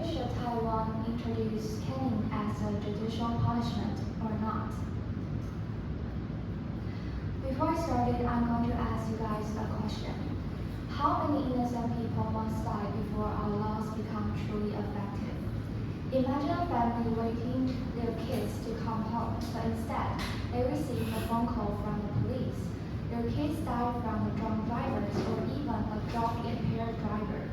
Really, should Taiwan introduce caning as a judicial punishment or not? Before I started, I'm going to ask you guys a question. How many innocent people must die before our laws become truly effective? Imagine a family waiting their kids to come home, but instead, they receive a phone call from the police. Their kids died from the drunk drivers or even a drug-impaired driver.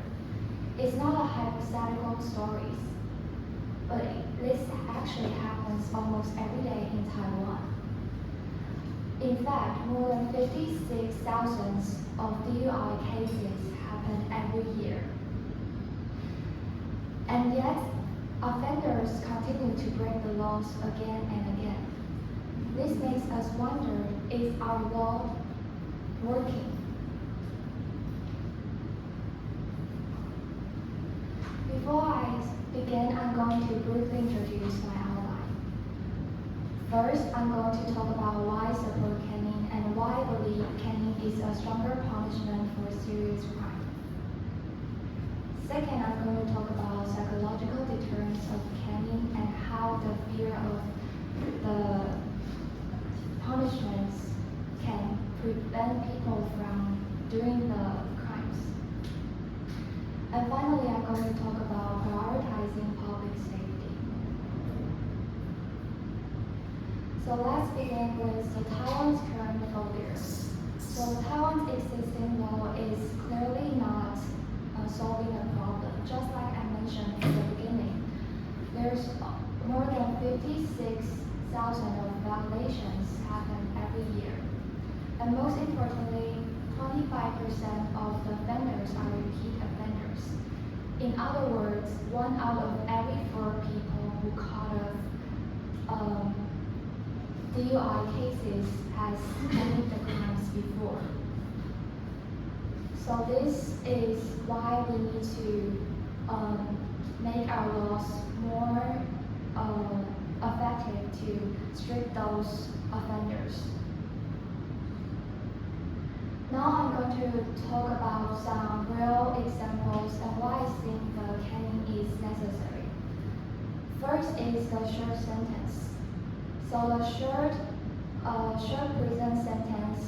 It's not a hypothetical story, but this actually happens almost every day in Taiwan. In fact, more than 56,000 of DUI cases happen every year. And yet, offenders continue to break the laws again and again. This makes us wonder, is our law working? Before I begin, I'm going to briefly introduce my outline. First, I'm going to talk about why I support caning and why I believe caning is a stronger punishment for serious crime. Second, I'm going to talk about psychological deterrence of caning and how the fear of the punishments can prevent people from doing the crimes. And finally, I'm going to talk about prioritizing public safety. So let's begin with Taiwan's current failure. So Taiwan's existing law is clearly not solving the problem. Just like I mentioned in the beginning, there's more than 56,000 of violations happen every year. And most importantly, 25% of the offenders are repeat offenders. In other words, 1 out of every 4 people who caught of DUI cases has committed the crimes before. So this is why we need to make our laws more effective to strict those offenders. Now I'm going to talk about some real examples and why I think the caning is necessary. First is the short sentence. So the short prison sentence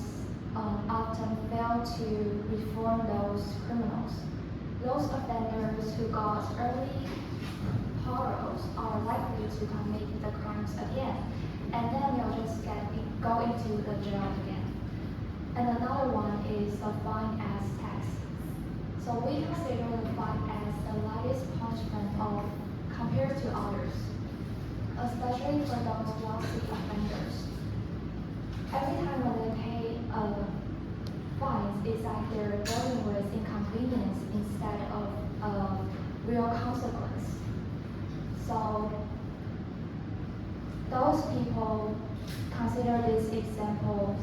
often fail to reform those criminals. Those offenders who got early paroles are likely to commit the crimes again, and then they'll just go into the jail again. And another one is the fine as tax. So we consider the fine as the lightest punishment compared to others, especially for those wealthy offenders. Every time when they pay fines, it's like they're dealing with inconvenience instead of real consequence. So those people consider these examples.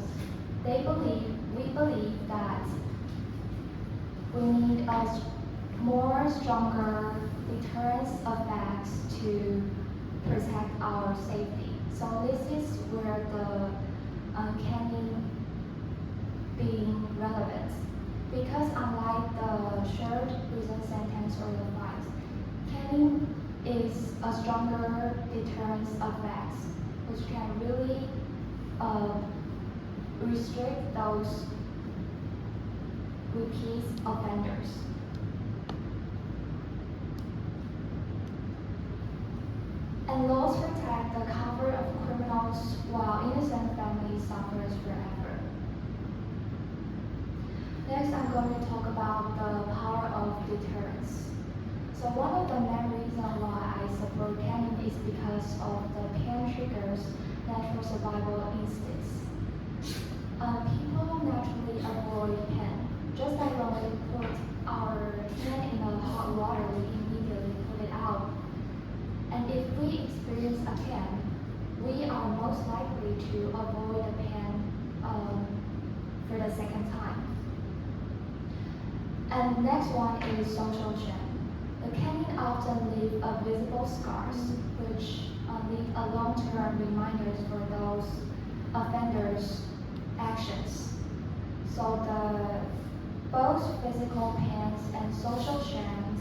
We believe that we need a more stronger deterrence effects to protect our safety. So this is where the caning being relevant. Because unlike the short prison sentence or the fines, caning is a stronger deterrence effects, which can really restrict those repeat offenders. And laws protect the comfort of criminals while innocent families suffers forever. Next, I'm going to talk about the power of deterrence. So one of the main reasons why I support caning is because of the pain triggers natural survival instincts. People naturally avoid pain. Just like when we put our hand in the hot water, we immediately put it out. And if we experience a pain, we are most likely to avoid the pain for the second time. And next one is social shame. The caning often leave visible scars, which leave a long-term reminders for those offenders' actions. So both physical pains and social shames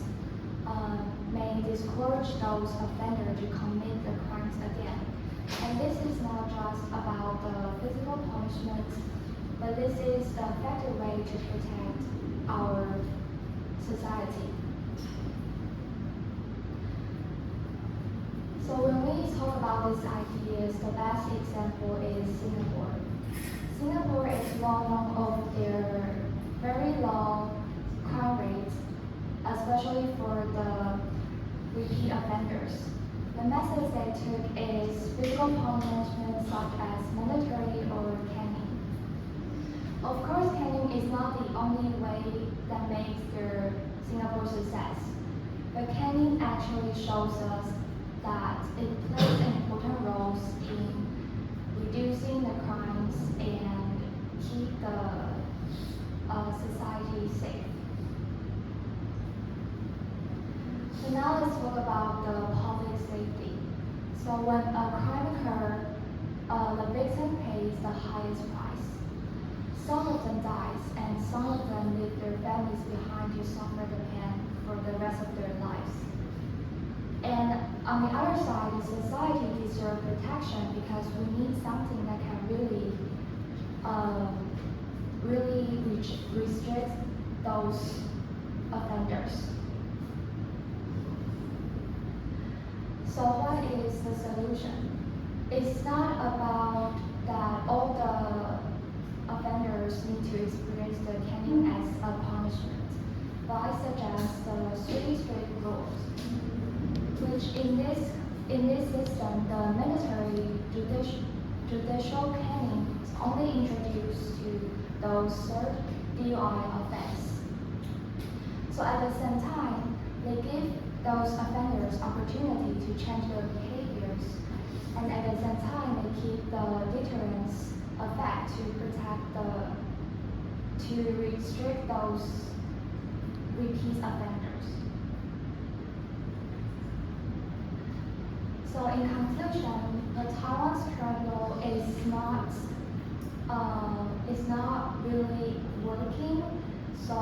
may discourage those offenders to commit the crimes again. And this is not just about the physical punishment, but this is the effective way to protect our society. So when we talk about these ideas, the best example is Singapore. Singapore is well known of their very low crime rate, especially for the repeat offenders. The methods they took is physical punishment such as mandatory or caning. Of course, caning is not the only way that makes their Singapore success, but caning actually shows us that it plays important roles in reducing the crimes and keep the society safe. So now let's talk about the public safety. So when a crime occurs, the victim pays the highest price. Some of them dies, and some of them leave their families behind to suffer the pain for the rest of their lives. And on the other side, the society deserves protection because we need something that can really restrict those offenders. So what is the solution? It's not about that all the offenders need to experience the caning as a punishment, but I suggest the 3 strict rules, which in this system, the mandatory judicial caning is only introduced to those served DUI offense. So at the same time, they give those offenders opportunity to change their behaviors, and at the same time, they keep the deterrence effect to restrict those repeat offenders. So in conclusion, the Taiwan struggle is not really working. So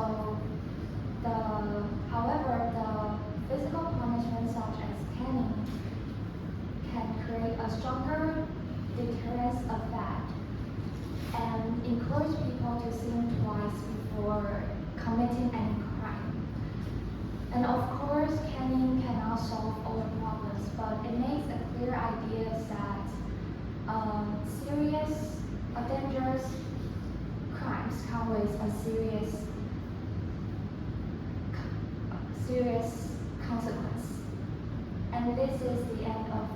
however, the physical punishment such as caning can create a stronger deterrence effect and encourage people to think twice before committing any crime. And of course, caning cannot solve all the problems, but it makes a clear idea that serious or dangerous crimes come with a serious consequence. And this is the end of